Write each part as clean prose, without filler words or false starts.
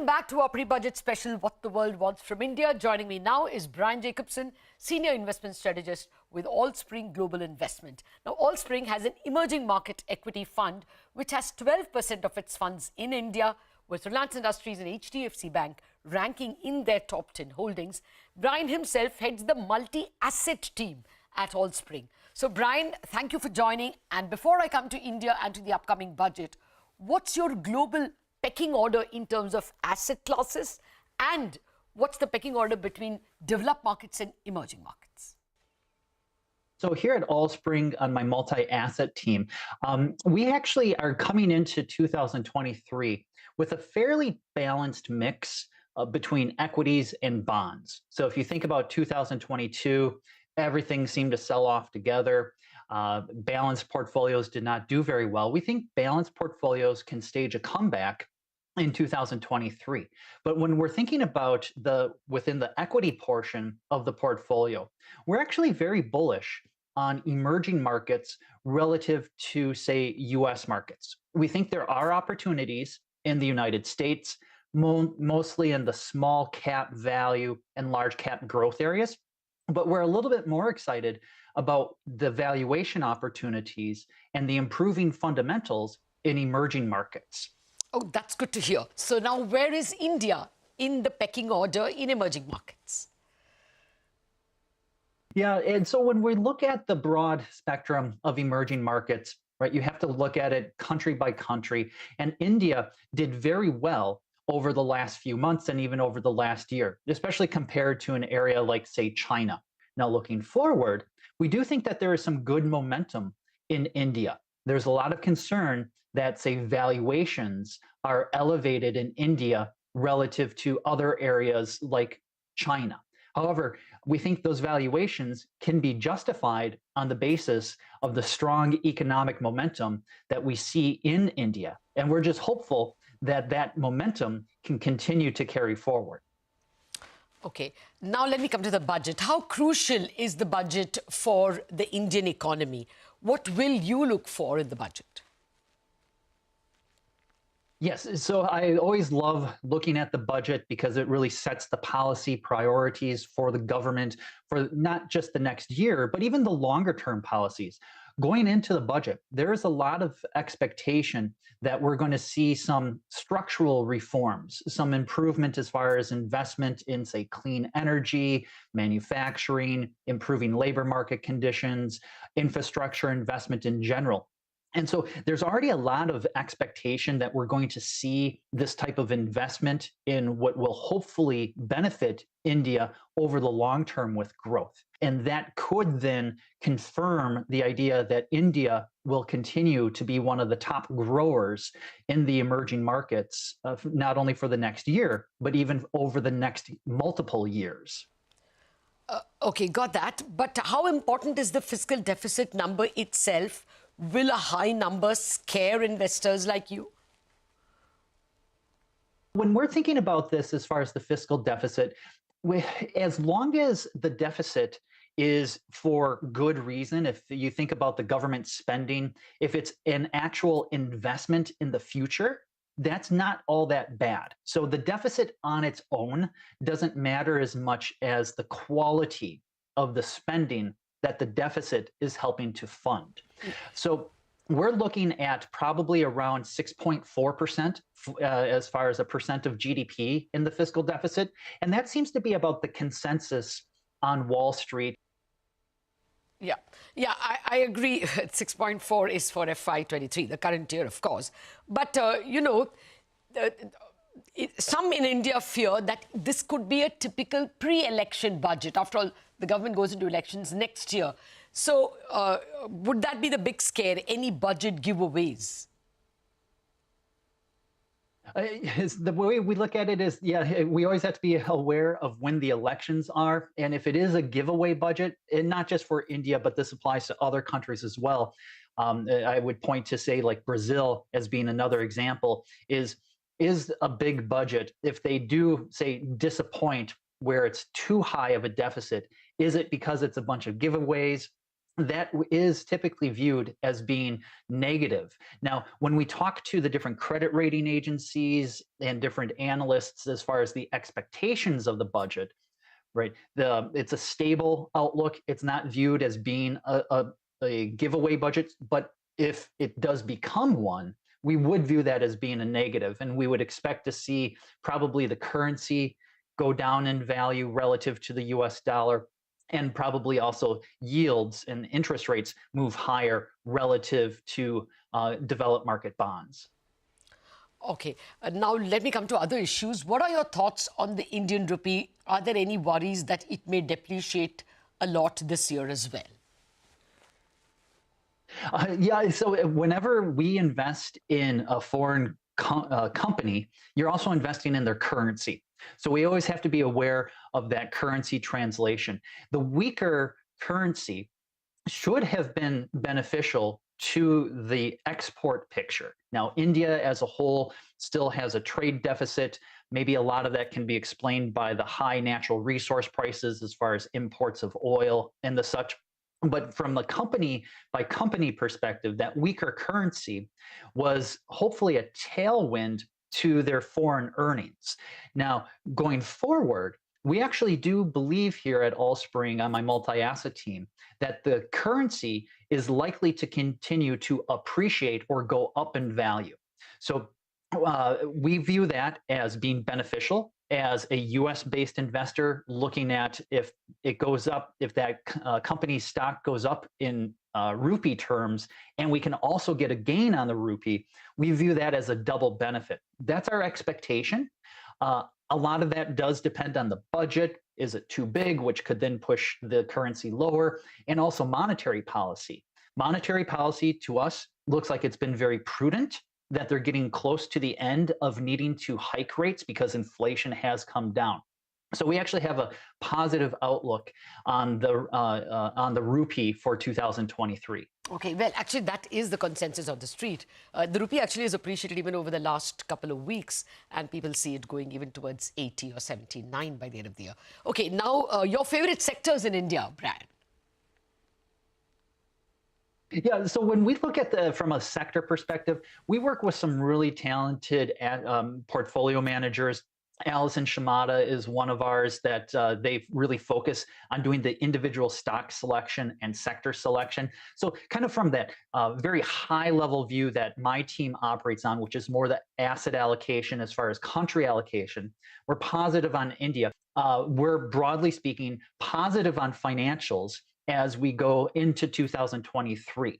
Welcome back to our pre-budget special, What the World Wants from India. Joining me now is Brian Jacobsen, Senior Investment Strategist with Allspring Global Investments. Now, Allspring has an emerging market equity fund which has 12% of its funds in India, with Reliance Industries and HDFC Bank ranking in their top 10 holdings. Brian himself heads the multi-asset team at Allspring. So, Brian, thank you for joining. And before I come to India and to the upcoming budget, what's your global pecking order in terms of asset classes, and what's the pecking order between developed markets and emerging markets? So here at Allspring on my multi-asset team, we actually are coming into 2023 with a fairly balanced mix between equities and bonds. So if you think about 2022, everything seemed to sell off together. Balanced portfolios did not do very well. We think balanced portfolios can stage a comeback in 2023. But when we're thinking about within the equity portion of the portfolio, we're actually very bullish on emerging markets relative to, say, US markets. We think there are opportunities in the United States, mostly in the small cap value and large cap growth areas. But we're a little bit more excited about the valuation opportunities and the improving fundamentals in emerging markets. Oh, that's good to hear. So now where is India in the pecking order in emerging markets? Yeah, and so when we look at the broad spectrum of emerging markets, right, you have to look at it country by country. And India did very well over the last few months and even over the last year, especially compared to an area like, say, China. Now, looking forward, we do think that there is some good momentum in India. There's a lot of concern that, say, valuations are elevated in India relative to other areas like China. However, we think those valuations can be justified on the basis of the strong economic momentum that we see in India. And we're just hopeful that that momentum can continue to carry forward. Okay, now let me come to the budget. How crucial is the budget for the Indian economy? What will you look for in the budget? Yes, so I always love looking at the budget because it really sets the policy priorities for the government for not just the next year, but even the longer term policies. Going into the budget, there is a lot of expectation that we're going to see some structural reforms, some improvement as far as investment in, say, clean energy, manufacturing, improving labor market conditions, infrastructure investment in general. And so there's already a lot of expectation that we're going to see this type of investment in what will hopefully benefit India over the long term with growth. And that could then confirm the idea that India will continue to be one of the top growers in the emerging markets, not only for the next year, but even over the next multiple years. Okay, got that. But how important is the fiscal deficit number itself? Will a high number scare investors like you? When we're thinking about this as far as the fiscal deficit, as long as the deficit is for good reason, if you think about the government spending, if it's an actual investment in the future, that's not all that bad. So the deficit on its own doesn't matter as much as the quality of the spending that the deficit is helping to fund. So we're looking at probably around 6.4% as far as a percent of GDP in the fiscal deficit. And that seems to be about the consensus on Wall Street. Yeah, I agree. 6.4 is for FY23, the current year, of course. But, some in India fear that this could be a typical pre-election budget. After all, the government goes into elections next year. So would that be the big scare, any budget giveaways? The way we look at it is, yeah, we always have to be aware of when the elections are. And if it is a giveaway budget, and not just for India, but this applies to other countries as well. I would point to, say, like Brazil as being another example, is a big budget. If they do, say, disappoint where it's too high of a deficit, is it because it's a bunch of giveaways? that is typically viewed as being negative. Now, when we talk to the different credit rating agencies and different analysts as far as the expectations of the budget, right? It's a stable outlook. It's not viewed as being a giveaway budget, but if it does become one, we would view that as being a negative, and we would expect to see probably the currency go down in value relative to the US dollar, and probably also yields and interest rates move higher relative to developed market bonds. Okay, now let me come to other issues. What are your thoughts on the Indian rupee? Are there any worries that it may depreciate a lot this year as well? Yeah, so whenever we invest in a foreign company, you're also investing in their currency. So we always have to be aware of that currency translation. The weaker currency should have been beneficial to the export picture. Now, India as a whole still has a trade deficit. Maybe a lot of that can be explained by the high natural resource prices as far as imports of oil and the such. But from the company by company perspective, that weaker currency was hopefully a tailwind to their foreign earnings. Now, going forward, we actually do believe here at Allspring on my multi-asset team that the currency is likely to continue to appreciate or go up in value. So we view that as being beneficial as a US-based investor looking at if it goes up, if that company's stock goes up in rupee terms, and we can also get a gain on the rupee, we view that as a double benefit. That's our expectation. A lot of that does depend on the budget. Is it too big, which could then push the currency lower, and also monetary policy. Monetary policy to us looks like it's been very prudent, that they're getting close to the end of needing to hike rates because inflation has come down. So we actually have a positive outlook on the rupee for 2023. Okay, well, actually, that is the consensus of the street. The rupee actually has appreciated even over the last couple of weeks, and people see it going even towards 80 or 79 by the end of the year. Okay, now your favorite sectors in India, Brian. Yeah, so when we look at from a sector perspective, we work with some really talented portfolio managers. Allison Shimada is one of ours that they really focus on doing the individual stock selection and sector selection. So kind of from that very high level view that my team operates on, which is more the asset allocation as far as country allocation, we're positive on India. We're broadly speaking positive on financials as we go into 2023.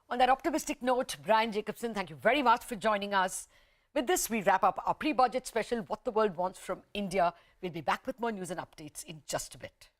On that optimistic note, Brian Jacobsen, thank you very much for joining us. With this, we wrap up our pre-budget special, What the World Wants from India. We'll be back with more news and updates in just a bit.